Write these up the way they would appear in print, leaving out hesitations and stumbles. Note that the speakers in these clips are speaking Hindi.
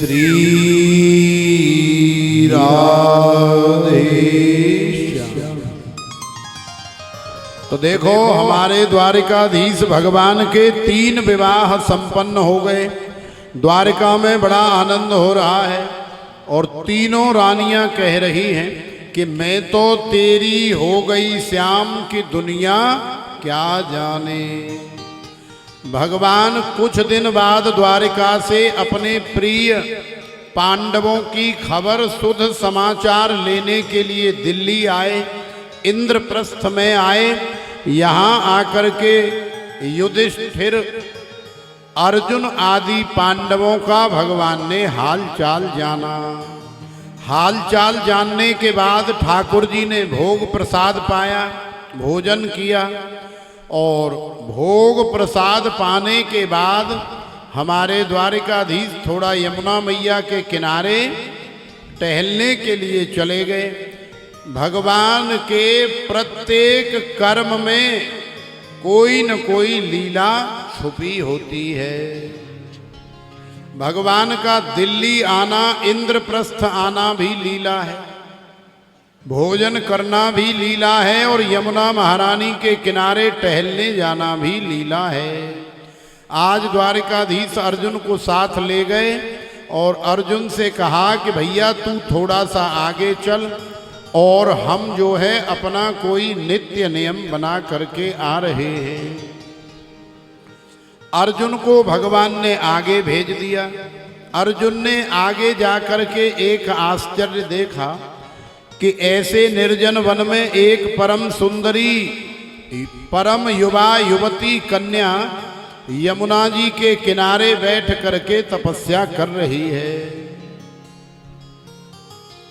श्री राधे श्याम। तो देखो हमारे द्वारिकाधीश भगवान के 3 विवाह संपन्न हो गए। द्वारिका में बड़ा आनंद हो रहा है और तीनों रानियां कह रही हैं कि मैं तो तेरी हो गई श्याम की दुनिया क्या जाने। भगवान कुछ दिन बाद द्वारिका से अपने प्रिय पांडवों की खबर शुद्ध समाचार लेने के लिए दिल्ली आए, इंद्रप्रस्थ में आए। यहाँ आकर के युधिष्ठिर, अर्जुन आदि पांडवों का भगवान ने हाल चाल जाना। हाल चाल जानने के बाद ठाकुर जी ने भोग प्रसाद पाया, भोजन किया और भोग प्रसाद पाने के बाद हमारे द्वारिकाधीश थोड़ा यमुना मैया के किनारे टहलने के लिए चले गए। भगवान के प्रत्येक कर्म में कोई न कोई लीला छुपी होती है। भगवान का दिल्ली आना, इंद्रप्रस्थ आना भी लीला है, भोजन करना भी लीला है और यमुना महारानी के किनारे टहलने जाना भी लीला है। आज द्वारिकाधीश अर्जुन को साथ ले गए और अर्जुन से कहा कि भैया तू थोड़ा सा आगे चल और हम जो है अपना कोई नित्य नियम बना करके आ रहे हैं। अर्जुन को भगवान ने आगे भेज दिया। अर्जुन ने आगे जाकर के एक आश्चर्य देखा कि ऐसे निर्जन वन में एक परम सुंदरी, परम युवा युवती कन्या यमुना जी के किनारे बैठ करके तपस्या कर रही है।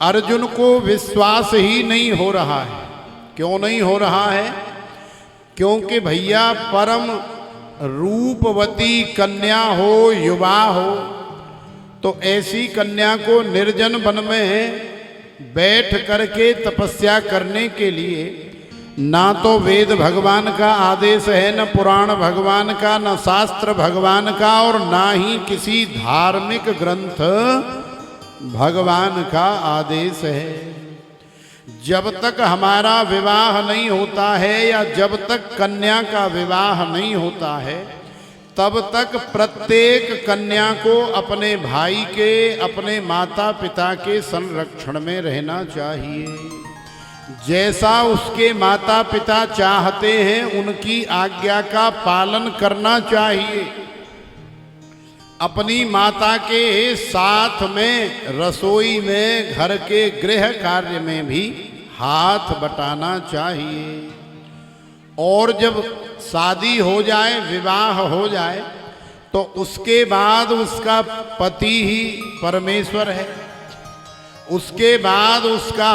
अर्जुन को विश्वास ही नहीं हो रहा है। क्यों नहीं हो रहा है? क्योंकि भैया परम रूपवती कन्या हो, युवा हो, तो ऐसी कन्या को निर्जन वन में बैठ करके तपस्या करने के लिए ना तो वेद भगवान का आदेश है, न पुराण भगवान का, न शास्त्र भगवान का और ना ही किसी धार्मिक ग्रंथ भगवान का आदेश है। जब तक हमारा विवाह नहीं होता है या जब तक कन्या का विवाह नहीं होता है तब तक प्रत्येक कन्या को अपने भाई के, अपने माता पिता के संरक्षण में रहना चाहिए। जैसा उसके माता पिता चाहते हैं उनकी आज्ञा का पालन करना चाहिए। अपनी माता के साथ में रसोई में, घर के गृह कार्य में भी हाथ बटाना चाहिए। और जब शादी हो जाए, विवाह हो जाए, तो उसके बाद उसका पति ही परमेश्वर है। उसके बाद उसका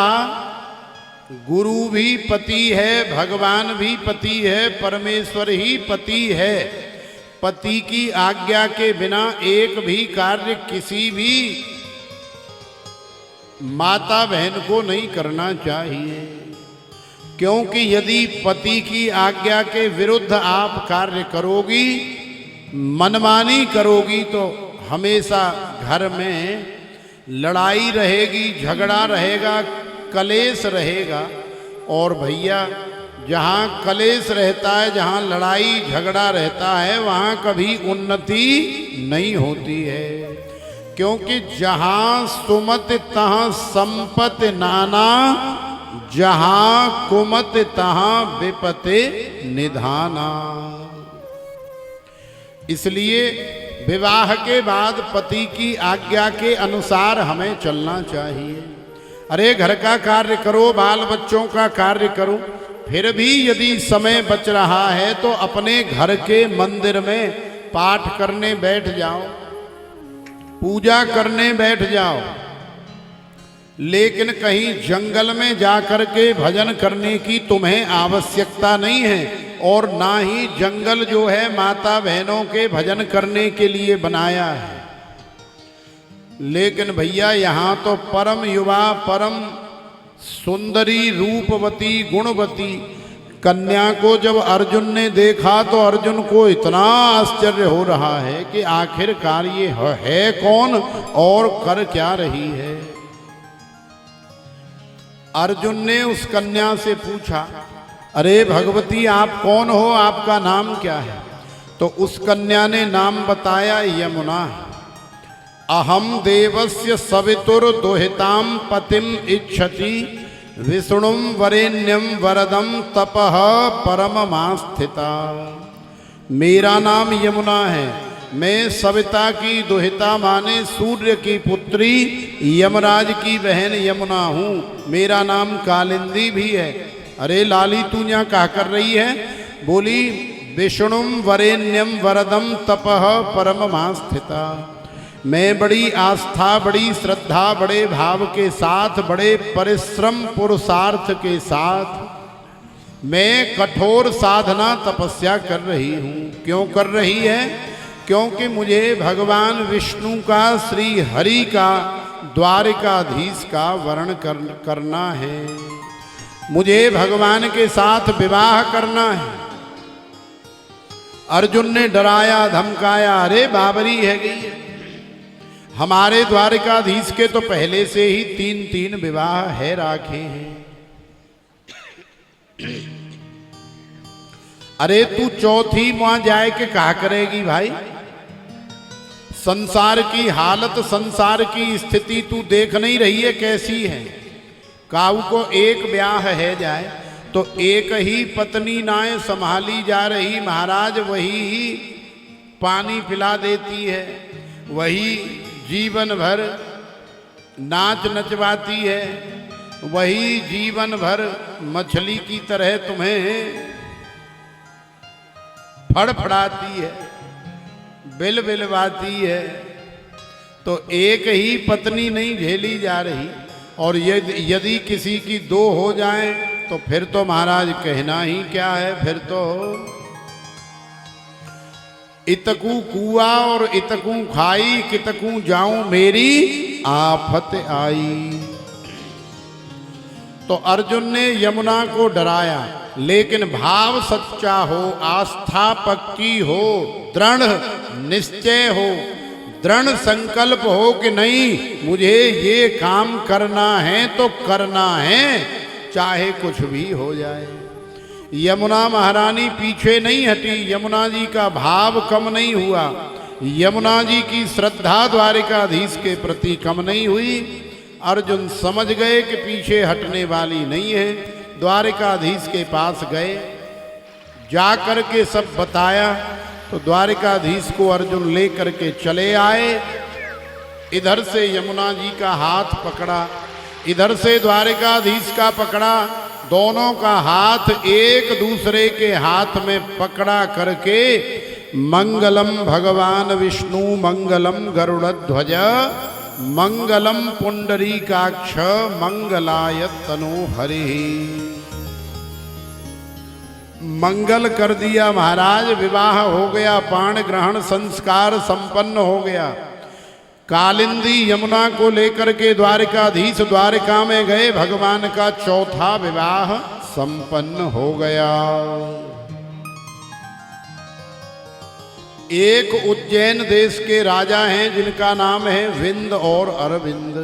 गुरु भी पति है, भगवान भी पति है, परमेश्वर ही पति है। पति की आज्ञा के बिना एक भी कार्य किसी भी माता बहन को नहीं करना चाहिए। क्योंकि यदि पति की आज्ञा के विरुद्ध आप कार्य करोगी, मनमानी करोगी, तो हमेशा घर में लड़ाई रहेगी, झगड़ा रहेगा, कलेश रहेगा। और भैया जहाँ कलेश रहता है, जहाँ लड़ाई झगड़ा रहता है, वहाँ कभी उन्नति नहीं होती है। क्योंकि जहाँ सुमत तहाँ संपत नाना, जहाँ कुमत तहाँ विपते निधाना। इसलिए विवाह के बाद पति की आज्ञा के अनुसार हमें चलना चाहिए। अरे घर का कार्य करो, बाल बच्चों का कार्य करो, फिर भी यदि समय बच रहा है तो अपने घर के मंदिर में पाठ करने बैठ जाओ, पूजा करने बैठ जाओ। लेकिन कहीं जंगल में जाकर के भजन करने की तुम्हें आवश्यकता नहीं है और ना ही जंगल जो है माता बहनों के भजन करने के लिए बनाया है। लेकिन भैया यहाँ तो परम युवा, परम सुंदरी, रूपवती, गुणवती कन्या को जब अर्जुन ने देखा तो अर्जुन को इतना आश्चर्य हो रहा है कि आखिरकार ये है कौन और कर क्या रही है। अर्जुन ने उस कन्या से पूछा, अरे भगवती आप कौन हो, आपका नाम क्या है? तो उस कन्या ने नाम बताया, यमुना। अहम देवस्य सवितुर दोहिताम पतिम इच्छति विष्णुम वरेण्यम वरदम तपः परममास्थिता। मेरा नाम यमुना है, मैं सविता की दुहिता माने सूर्य की पुत्री यमराज की बहन यमुना हूँ। मेरा नाम कालिंदी भी है। अरे लाली तू यहाँ क्या कर रही है? बोली, विष्णुम वरेण्यम वरदम तपः परममास्थिता। मैं बड़ी आस्था, बड़ी श्रद्धा, बड़े भाव के साथ, बड़े परिश्रम पुरुषार्थ के साथ मैं कठोर साधना तपस्या कर रही हूँ। क्यों कर रही है? क्योंकि मुझे भगवान विष्णु का, श्री हरि का, द्वारिकाधीश का वर्ण करना है। मुझे भगवान के साथ विवाह करना है। अर्जुन ने डराया धमकाया, अरे बाबरी है गई, हमारे द्वारिकाधीश के तो पहले से ही 3 विवाह है राखे हैं। अरे तू चौथी वहां जाए के कहा करेगी भाई? संसार की हालत, संसार की स्थिति तू देख नहीं रही है कैसी है? काऊ को एक ब्याह है जाए तो एक ही पत्नी नाए संभाली जा रही, महाराज वही पानी पिला देती है, वही जीवन भर नाच नचवाती है, वही जीवन भर मछली की तरह तुम्हें फड़फड़ाती है, बिल बिलवाती है। तो एक ही पत्नी नहीं झेली जा रही, और यदि किसी की 2 हो जाए तो फिर तो महाराज कहना ही क्या है। फिर तो इतकू कुआ और इतकू खाई, कितकू जाऊं मेरी आफत आई। तो अर्जुन ने यमुना को डराया, लेकिन भाव सच्चा हो, आस्था पक्की हो, दृढ़ निश्चय हो, दृढ़ संकल्प हो कि नहीं मुझे ये काम करना है तो करना है, चाहे कुछ भी हो जाए। यमुना महारानी पीछे नहीं हटी, यमुना जी का भाव कम नहीं हुआ, यमुना जी की श्रद्धा द्वारिकाधीश के प्रति कम नहीं हुई। अर्जुन समझ गए कि पीछे हटने वाली नहीं है। द्वारिकाधीश के पास गए, जा कर के सब बताया तो द्वारिकाधीश को अर्जुन ले करके चले आए। इधर से यमुना जी का हाथ पकड़ा, इधर से द्वारिकाधीश का पकड़ा, दोनों का हाथ एक दूसरे के हाथ में पकड़ा करके मंगलम भगवान विष्णु मंगलम गरुड़ध्वज मंगलम पुंडरीकाक्ष मंगलाय तनु हरि। मंगल कर दिया महाराज, विवाह हो गया, पाण ग्रहण संस्कार संपन्न हो गया। कालिंदी यमुना को लेकर के द्वारिकाधीश द्वारिका में गए, भगवान का चौथा विवाह संपन्न हो गया। एक उज्जैन देश के राजा हैं जिनका नाम है विंद और अरविंद।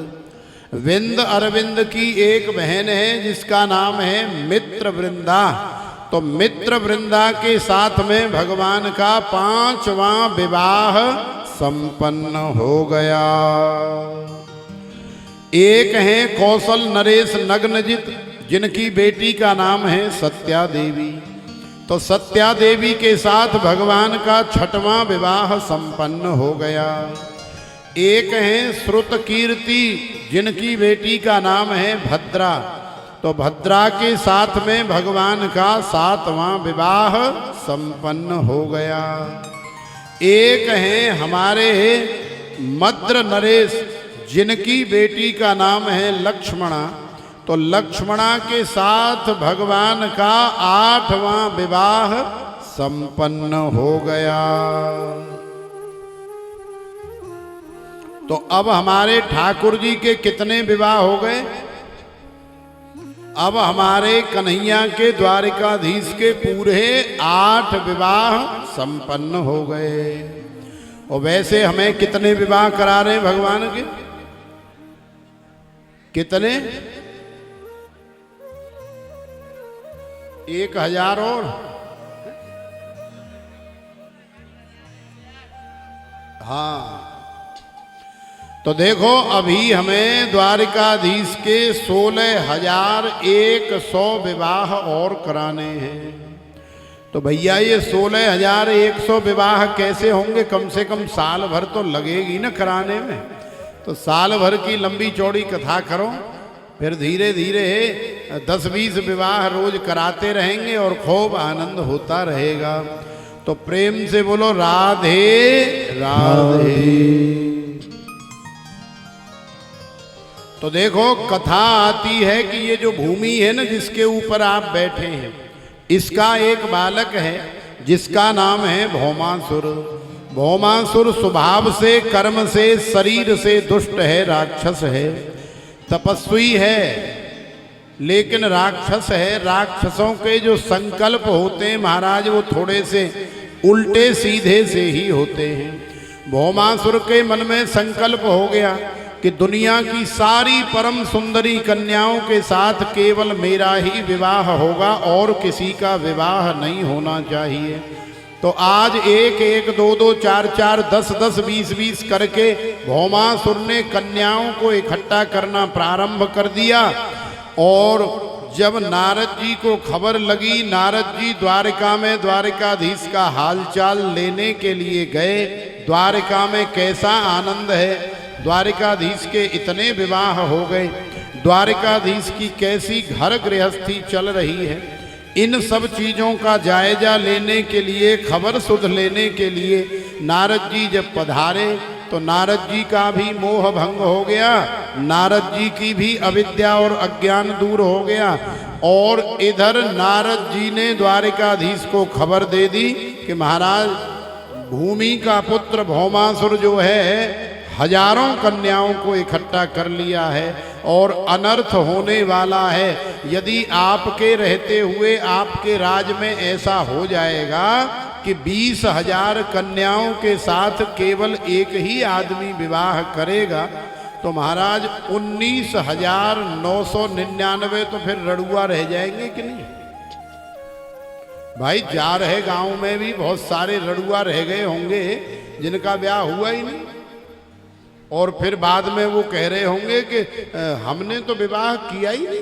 विंद अरविंद की एक बहन है जिसका नाम है मित्र वृंदा। तो मित्र वृंदा के साथ में भगवान का 5वां विवाह संपन्न हो गया। एक हैं कौशल नरेश नग्नजित, जिनकी बेटी का नाम है सत्या देवी। तो सत्या देवी के साथ भगवान का 6वां विवाह संपन्न हो गया। एक हैं श्रुत कीर्ति, जिनकी बेटी का नाम है भद्रा। तो भद्रा के साथ में भगवान का 7वां विवाह संपन्न हो गया। एक हैं हमारे मद्र नरेश, जिनकी बेटी का नाम है लक्ष्मणा। तो लक्ष्मणा के साथ भगवान का 8वां विवाह संपन्न हो गया। तो अब हमारे ठाकुर जी के कितने विवाह हो गए? अब हमारे कन्हैया के द्वारिकाधीश के पूरे 8 विवाह संपन्न हो गए। और वैसे हमें कितने विवाह करा रहे हैं भगवान के? कितने? 1000 और? हाँ, तो देखो अभी हमें द्वारिकाधीश के 16,100 विवाह और कराने हैं। तो भैया ये 16,100 विवाह कैसे होंगे? कम से कम साल भर तो लगेगी ना कराने में। तो साल भर की लंबी चौड़ी कथा करो, फिर धीरे धीरे 10-20 विवाह रोज कराते रहेंगे और खूब आनंद होता रहेगा। तो प्रेम से बोलो राधे राधे। तो देखो कथा आती है कि ये जो भूमि है ना जिसके ऊपर आप बैठे हैं, इसका एक बालक है जिसका नाम है भौमासुर। भौमासुर स्वभाव से, कर्म से, शरीर से दुष्ट है, राक्षस है, तपस्वी है, लेकिन राक्षस है। राक्षसों के जो संकल्प होते हैं महाराज वो थोड़े से उल्टे सीधे से ही होते हैं। भौमासुर के मन में संकल्प हो गया कि दुनिया की सारी परम सुंदरी कन्याओं के साथ केवल मेरा ही विवाह होगा और किसी का विवाह नहीं होना चाहिए। तो आज 1-1, 2-2, 4-4, 10-10, 20-20 करके भौमासुर ने कन्याओं को इकट्ठा करना प्रारंभ कर दिया। और जब नारद जी को खबर लगी, नारद जी द्वारिका में द्वारिकाधीश का हालचाल लेने के लिए गए। द्वारिका में कैसा आनंद है, द्वारिकाधीश के इतने विवाह हो गए, द्वारिकाधीश की कैसी घर गृहस्थी चल रही है, इन सब चीज़ों का जायजा लेने के लिए, खबर सुध लेने के लिए नारद जी जब पधारे तो नारद जी का भी मोह भंग हो गया, नारद जी की भी अविद्या और अज्ञान दूर हो गया। और इधर नारद जी ने द्वारिकाधीश को खबर दे दी कि महाराज भूमि का पुत्र भौमासुर जो है हजारों कन्याओं को इकट्ठा कर लिया है और अनर्थ होने वाला है। यदि आपके रहते हुए आपके राज में ऐसा हो जाएगा कि 20,000 कन्याओं के साथ केवल एक ही आदमी विवाह करेगा तो महाराज 19,999 तो फिर रड़ुआ रह जाएंगे कि नहीं? भाई जा रहे गांव में भी बहुत सारे रड़ुआ रह गए होंगे जिनका ब्याह हुआ ही नहीं, और फिर बाद में वो कह रहे होंगे कि हमने तो विवाह किया ही नहीं,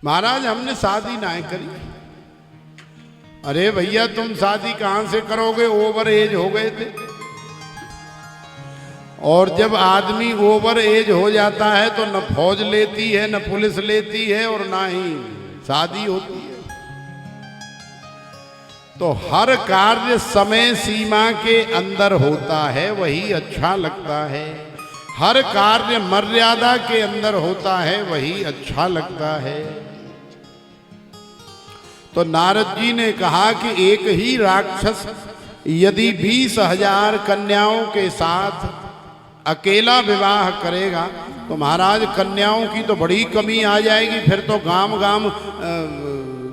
महाराज हमने शादी ना करी। अरे भैया तुम शादी कहां से करोगे, ओवर एज हो गए थे। और जब आदमी ओवर एज हो जाता है तो न फौज लेती है, न पुलिस लेती है, और ना ही शादी होती है। तो हर कार्य समय सीमा के अंदर होता है, वही अच्छा लगता है। हर कार्य मर्यादा के अंदर होता है, वही अच्छा लगता है। तो नारद जी ने कहा कि एक ही राक्षस यदि 20,000 कन्याओं के साथ अकेला विवाह करेगा तो महाराज कन्याओं की तो बड़ी कमी आ जाएगी। फिर तो गांव गांव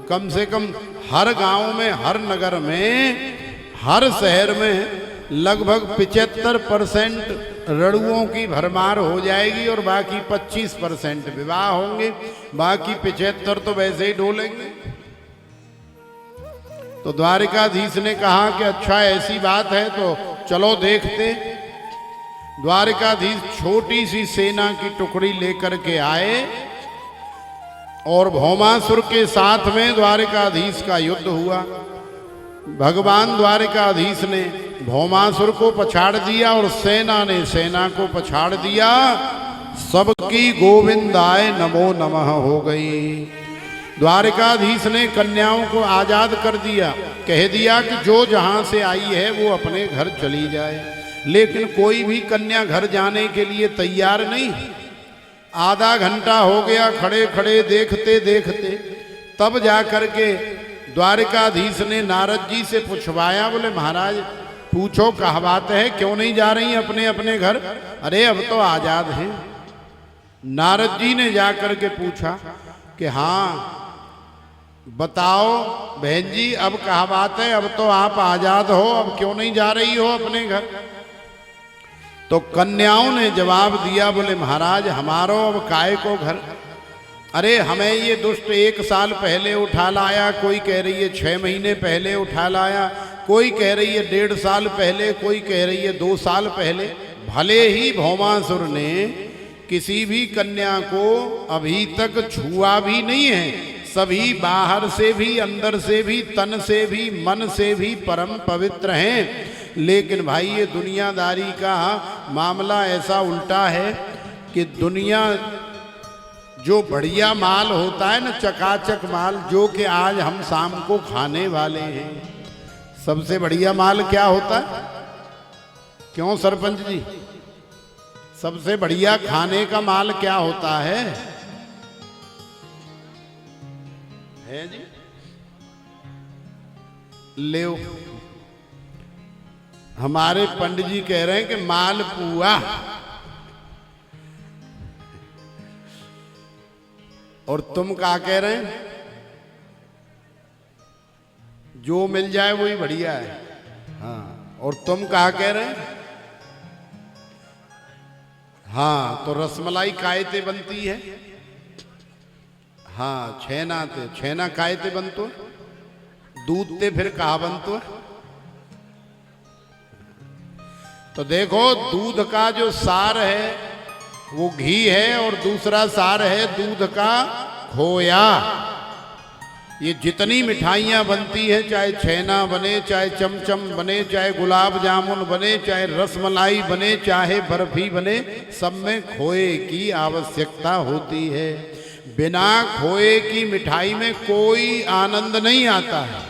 कम से कम हर गांव में, हर नगर में, हर शहर में लगभग 75% रड़ुओं की भरमार हो जाएगी और बाकी 25% विवाह होंगे, बाकी 75 तो वैसे ही डोलेंगे। तो द्वारिकाधीश ने कहा कि अच्छा ऐसी बात है तो चलो देखते। द्वारिकाधीश छोटी सी सेना की टुकड़ी लेकर के आए और भौमासुर के साथ में द्वारिकाधीश का युद्ध हुआ। भगवान द्वारिकाधीश ने भौमासुर को पछाड़ दिया और सेना ने सेना को पछाड़ दिया। सबकी गोविंदाय नमो नमः हो गई। द्वारिकाधीश ने कन्याओं को आजाद कर दिया, कह दिया कि जो जहां से आई है वो अपने घर चली जाए। लेकिन कोई भी कन्या घर जाने के लिए तैयार नहीं। आधा घंटा हो गया खड़े खड़े देखते देखते, तब जा कर के द्वारिकाधीश ने नारद जी से पूछवाया, बोले महाराज पूछो क्या बात है, क्यों नहीं जा रही अपने अपने घर? अरे अब तो आजाद हैं। नारद जी ने जाकर के पूछा कि हाँ बताओ बहन जी, अब कहा बात है, अब तो आप आजाद हो, अब क्यों नहीं जा रही हो अपने घर। तो कन्याओं ने जवाब दिया, बोले महाराज हमारो अब काय को घर, अरे हमें ये दुष्ट 1 साल पहले उठा लाया, कोई कह रही है 6 महीने पहले उठा लाया, कोई कह रही है 1.5 साल पहले, कोई कह रही है 2 साल पहले। भले ही भौमासुर ने किसी भी कन्या को अभी तक छुआ भी नहीं है, सभी बाहर से भी, अंदर से भी, तन से भी, मन से भी परम पवित्र हैं। लेकिन भाई ये दुनियादारी का मामला ऐसा उल्टा है कि दुनिया जो बढ़िया माल होता है ना, चकाचक माल, जो कि आज हम शाम को खाने वाले हैं, सबसे बढ़िया माल क्या होता है? क्यों सरपंच जी, सबसे बढ़िया खाने का माल क्या होता है जी? ले हमारे पंडित जी कह रहे हैं कि मालपुआ, और तुम क्या कह रहे हैं? जो मिल जाए वही बढ़िया है। हाँ, और तुम क्या कह रहे हैं? हाँ, तो रसमलाई कायते बनती है। हाँ, छेना कायते बनतो, दूध ते फिर कहा बनतो। तो देखो, दूध का जो सार है वो घी है, और दूसरा सार है दूध का खोया। ये जितनी मिठाइयाँ बनती हैं, चाहे छेना बने, चाहे चमचम बने, चाहे गुलाब जामुन बने, चाहे रसमलाई बने, चाहे बर्फी बने, सब में खोए की आवश्यकता होती है। बिना खोए की मिठाई में कोई आनंद नहीं आता है।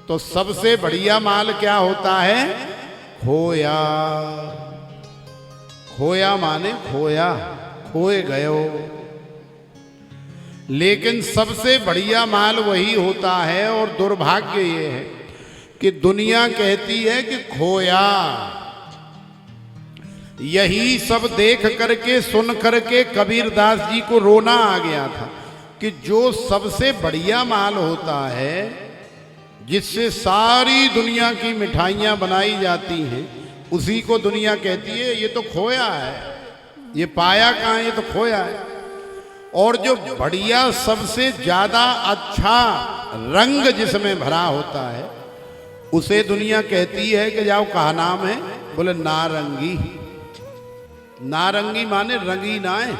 तो सबसे बढ़िया माल क्या होता है? खोया। खोया माने खोया, खोए गयो। लेकिन सबसे बढ़िया माल वही होता है, और दुर्भाग्य ये है कि दुनिया कहती है कि खोया। यही सब देख करके, सुन करके कबीरदास जी को रोना आ गया था कि जो सबसे बढ़िया माल होता है, जिससे सारी दुनिया की मिठाइयाँ बनाई जाती हैं, उसी को दुनिया कहती है ये तो खोया है, ये पाया कहाँ, ये तो खोया है। और जो बढ़िया, सबसे ज्यादा अच्छा रंग जिसमें भरा होता है, उसे दुनिया कहती है कि जाओ कहा नाम है? बोले नारंगी। नारंगी माने रंगीन आए,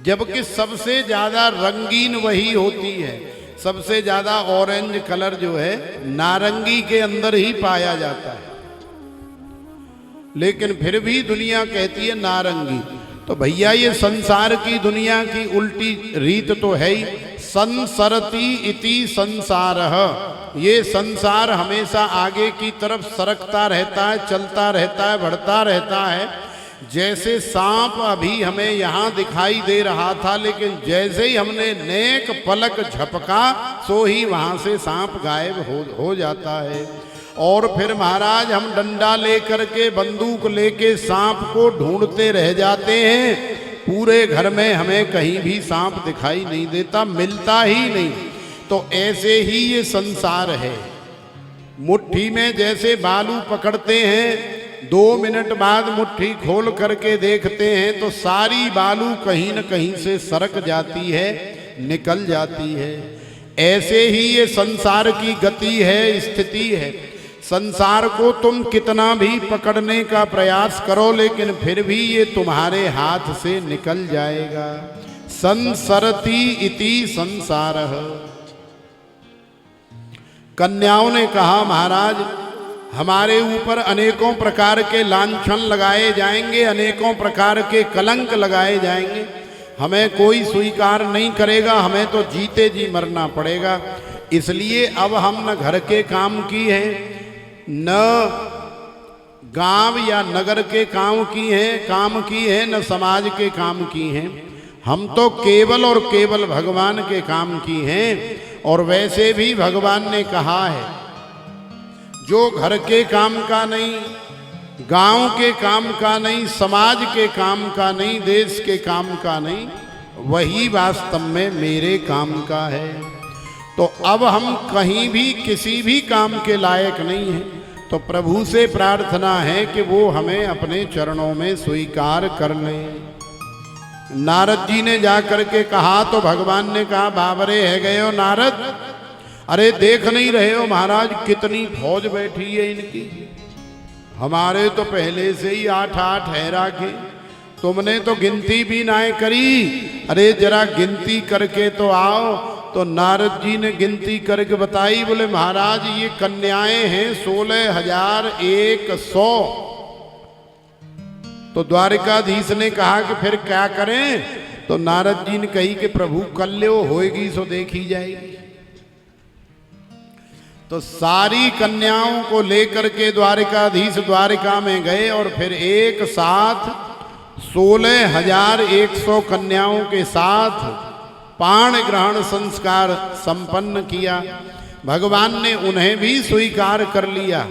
जबकि सबसे ज्यादा रंगीन वही होती है। सबसे ज्यादा ऑरेंज कलर जो है नारंगी के अंदर ही पाया जाता है, लेकिन फिर भी दुनिया कहती है नारंगी। तो भैया ये संसार की दुनिया की उल्टी रीत तो है ही। संसरति इति संसारः, ये संसार हमेशा आगे की तरफ सरकता रहता है, चलता रहता है, बढ़ता रहता है। जैसे सांप अभी हमें यहाँ दिखाई दे रहा था, लेकिन जैसे ही हमने नेक पलक झपका, सो ही वहाँ से सांप गायब हो जाता है। और फिर महाराज हम डंडा लेकर के, बंदूक लेके सांप को ढूंढते रह जाते हैं। पूरे घर में हमें कहीं भी सांप दिखाई नहीं देता, मिलता ही नहीं। तो ऐसे ही ये संसार है। मुट्ठी में जैसे बालू पकड़ते हैं, 2 मिनट बाद मुट्ठी खोल करके देखते हैं तो सारी बालू कहीं न कहीं से सरक जाती है, निकल जाती है। ऐसे ही ये संसार की गति है, स्थिति है। संसार को तुम कितना भी पकड़ने का प्रयास करो, लेकिन फिर भी ये तुम्हारे हाथ से निकल जाएगा। संसरति इति संसारः। कन्याओं ने कहा महाराज हमारे ऊपर अनेकों प्रकार के लांछन लगाए जाएंगे, अनेकों प्रकार के कलंक लगाए जाएंगे, हमें कोई स्वीकार नहीं करेगा, हमें तो जीते जी मरना पड़ेगा। इसलिए अब हम न घर के काम की हैं, न गांव या नगर के काम की है, न समाज के काम की हैं। हम तो केवल और केवल भगवान के काम की हैं। और वैसे भी भगवान ने कहा है जो घर के काम का नहीं, गांव के काम का नहीं, समाज के काम का नहीं, देश के काम का नहीं, वही वास्तव में मेरे काम का है। तो अब हम कहीं भी किसी भी काम के लायक नहीं हैं। तो प्रभु से प्रार्थना है कि वो हमें अपने चरणों में स्वीकार कर लें। नारद जी ने जाकर के कहा तो भगवान ने कहा, बाबरे है गए हो नारद, अरे देख नहीं रहे हो महाराज कितनी फौज बैठी है इनकी, हमारे तो पहले से ही 8-8 है राखे, तुमने तो गिनती भी ना करी, अरे जरा गिनती करके तो आओ। तो नारद जी ने गिनती करके बताई, बोले महाराज ये कन्याएं हैं 16,100। तो द्वारिकाधीश ने कहा कि फिर क्या करें? तो नारद जी ने कही कि प्रभु कल्यो होएगी सो देखी जाएगी। तो सारी कन्याओं को लेकर के द्वारिकाधीश द्वारिका में गए और फिर एक साथ 16,100 कन्याओं के साथ पाण ग्रहण संस्कार संपन्न किया। भगवान ने उन्हें भी स्वीकार कर लिया।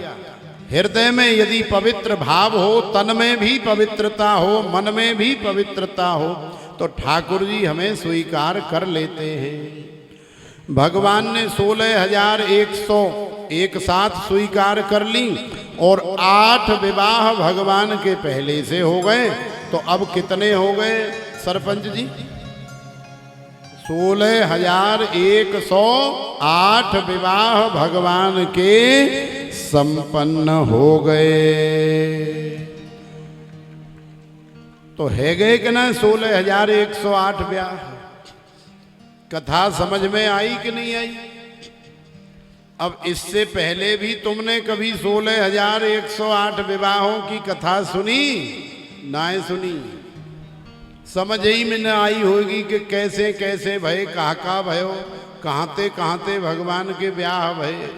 हृदय में यदि पवित्र भाव हो, तन में भी पवित्रता हो, मन में भी पवित्रता हो, तो ठाकुर जी हमें स्वीकार कर लेते हैं। भगवान ने 16,100 एक साथ स्वीकार कर ली और 8 विवाह भगवान के पहले से हो गए। तो अब कितने हो गए सरपंच जी? 16,108 विवाह भगवान के संपन्न हो गए। तो है गए कि ना 16,108 ब्याह? कथा समझ में आई कि नहीं आई? अब इससे पहले भी तुमने कभी 16,108 विवाहों की कथा सुनी? ना सुनी, समझ ही में न आई होगी कि कैसे कैसे भय, कहा भयो, कहाते भगवान के ब्याह भय।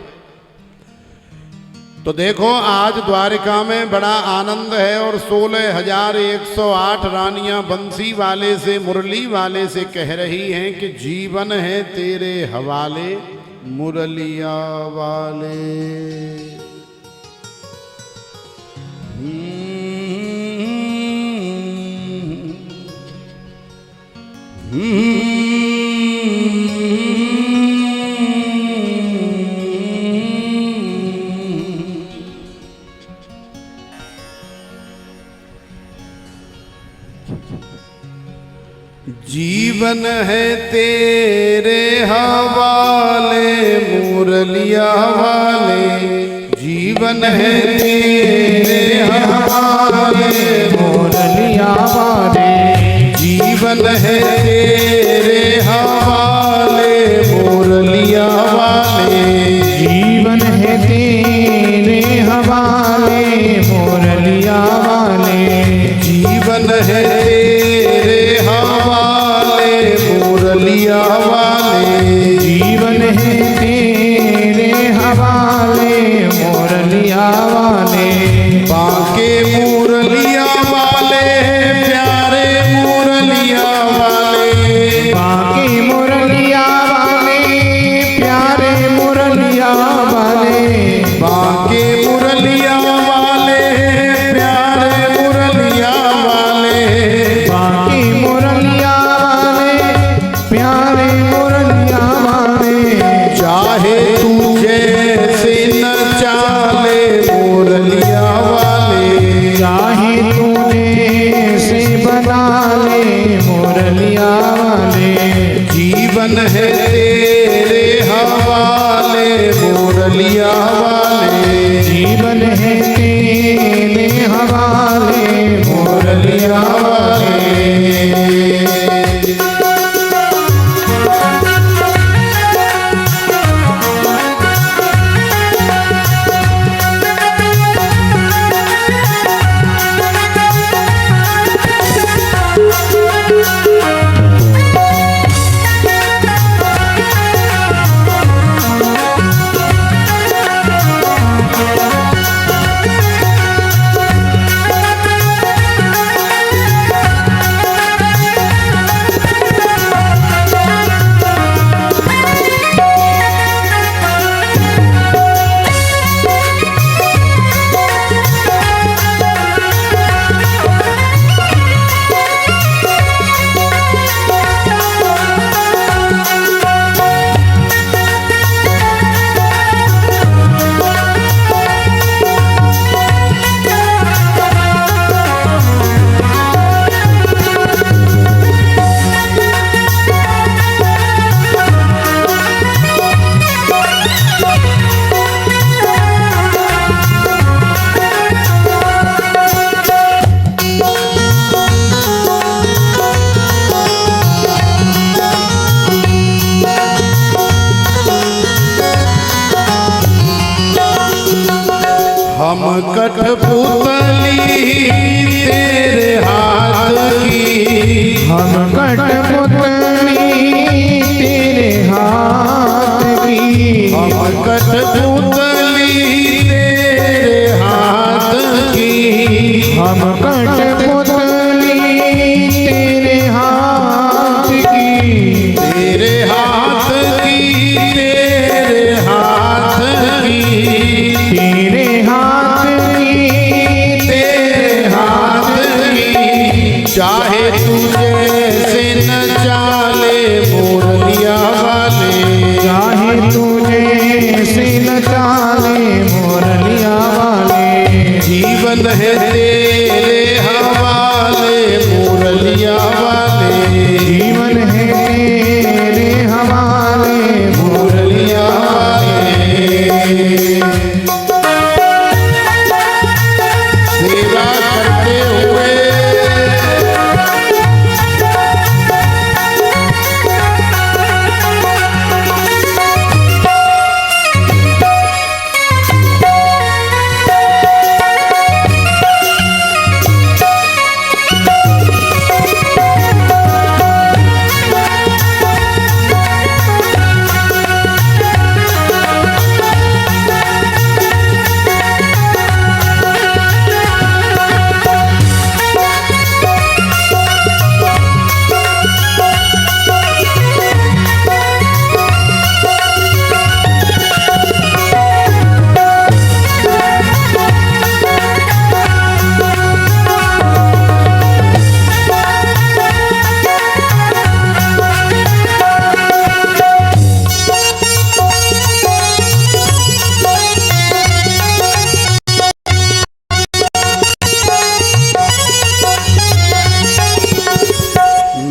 तो देखो आज द्वारिका में बड़ा आनंद है और 16,108 रानियां बंसी वाले से, मुरली वाले से कह रही हैं कि जीवन है तेरे हवाले मुरलिया वाले। जीवन है तेरे हवाले मुरलिया वाले, जीवन है तेरे हवाले मुरलिया वाले, जीवन है तेरे हवाले मुरलिया वाले, जीवन है तेरे हवाले मुरलिया वाले, जीवन है तेरे हवाले मुरलिया वाले, जीवन है तेरे हवाले मुरलिया वाले। बाके मुरलिया वाले प्यारे मुरलिया वाले, बाकी मुरलिया वाले प्यारे मुरलिया वाले, बाके मुरलिया वाले प्यारे मुरलिया वाले, बाकी मुरलिया वाले प्यारे मुरलिया वाले। चाहे तू जैसे न चाले मुरलिया हम कठपुतली तेरे हाथ की, हम कठपुतली तेरे हाथ की, हम कठपुतली तेरे हाथ की, हम कठपुतली तेरे हाथ की, तेरे हाथ की, तेरे हाथ की, तेरे हाथ की, तेरे हाथ की। चाहे तुझे से न चाले मुरलिया वाले, चाहे तुझे से न चाले मुरलिया वाले, जीवन है तेरे हवाले मुरलिया वाले, जीवन है तेरे हवाले मुरलिया वाले। सेवा करते हुए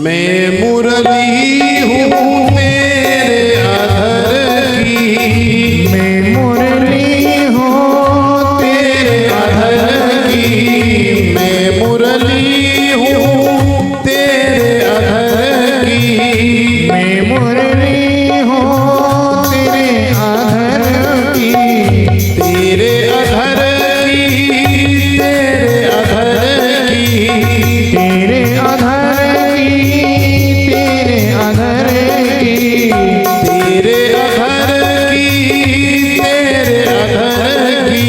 मैं मुरली हूँ तेरे अधर की, मैं मुरली हूँ तेरे अधर की, मैं मुरली हूँ तेरे अधर की, मैं मुरली हूँ तेरे अधर की, तेरे अधर की, तेरे अधर की, तेरे अधर की, तेरे अधर की, तेरे अधर की, तेरे अधर की।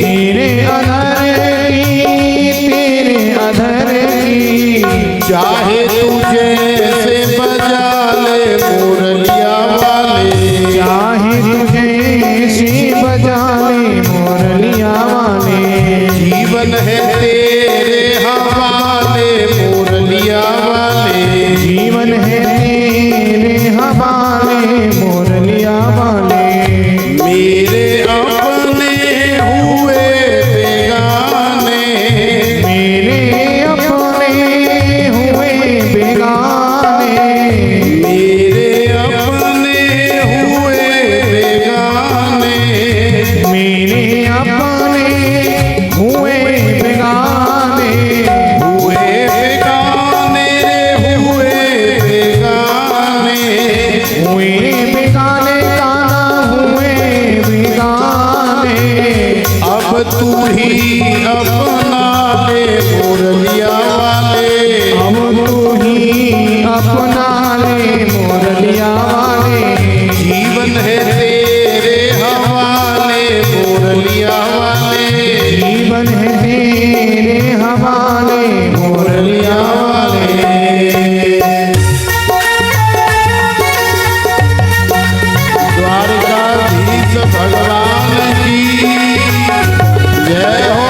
तेरे अधर की, तेरे अधर की, चाहे तुझे से बजा ले मुरलिया वाले, चाहे तुझे से बजा ले मुरलिया वाले, जीवन है तेरे हवाले मुरलिया वाले, जीवन है तेरे हवाले मुरलिया वाले, मेरे अपने हुए बेगाने, मेरे अपने हुए बेगाने, मेरे अपने हुए बेगाने, मेरे अपने हुए बेगाने, हुए बेगाने रे हुए बेगाने, हुए बेगाने काना हुए बेगाने, अब तू ही अपना ले मुरलिया वाले, अब तू ही अपना ले मुरलिया वाले, जीवन है तेरे हवाले मुरलिया वाले, जीवन है तेरे हवाले मुरलिया वाले। द्वारकाधीश भगवान की जय हो।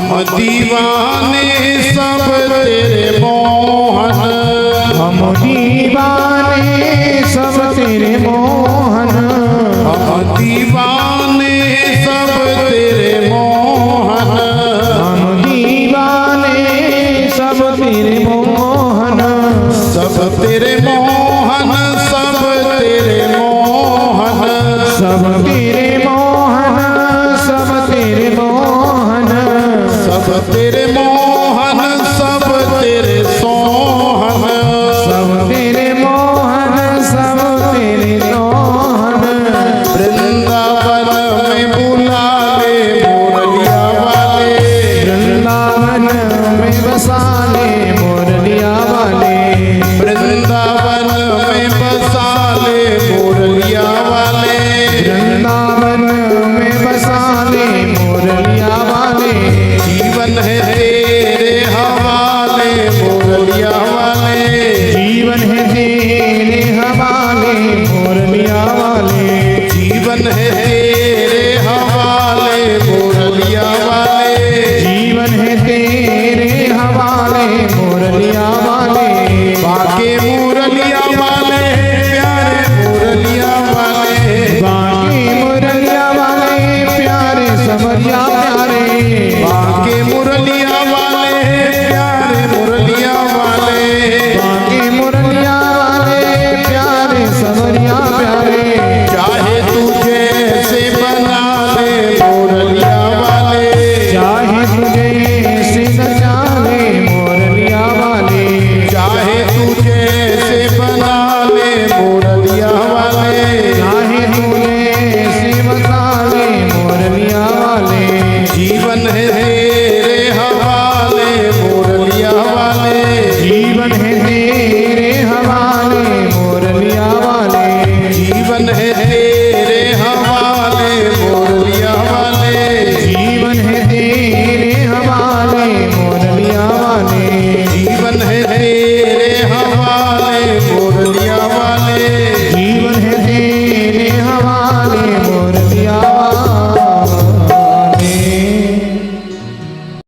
हम दीवाने सब तेरे मोहन, हम दीवाने सब तेरे मोहन, हम दीवाने सब तेरे मोहन, हम दीवाने सब तेरे मोहन, सब तेरे मोहन, सब तेरे मोहन, सब तेरे मोहन, सब तेरे मोहन, सब तेरे मोहन, सब तेरे सोहन, सब तेरे मोहन, सब तेरे सोहन। वृंदावन में बुला ले मुरलिया वाले, वृंदावन में बसा ले मुरलिया वाले, वृंदावन में बसा ले मुरलिया वाले, वृंदावन में बसा ले मुरलिया वाले। जीवन है तेरे हवाले मुरलिया वाले, जीवन है तेरे हवाले मुरलिया वाले, जीवन है तेरे हवाले मुरलिया वाले, जीवन है तेरे हवाले मुरलिया वाले। बाके मुरलिया वाले प्यारे मुरलिया वाले, बाकी मुरलिया वाले प्यारे समरिया प्यारे, बाके मुरलिया वाले प्यारे मुरलिया वाले, बाकी मुरलिया वाले प्यारे समरिया प्यारे। चाहे तुझे से बना ले मुरलिया वाले, चाहे तुझे सिंह जाने मुरलिया वाले, चाहे तुझे से बना ले मुरलिया वाले, चाहे तुझे शिव साले मुरलिया वाले। जीवन है तेरे हवाले मुरलिया वाले, जीवन है तेरे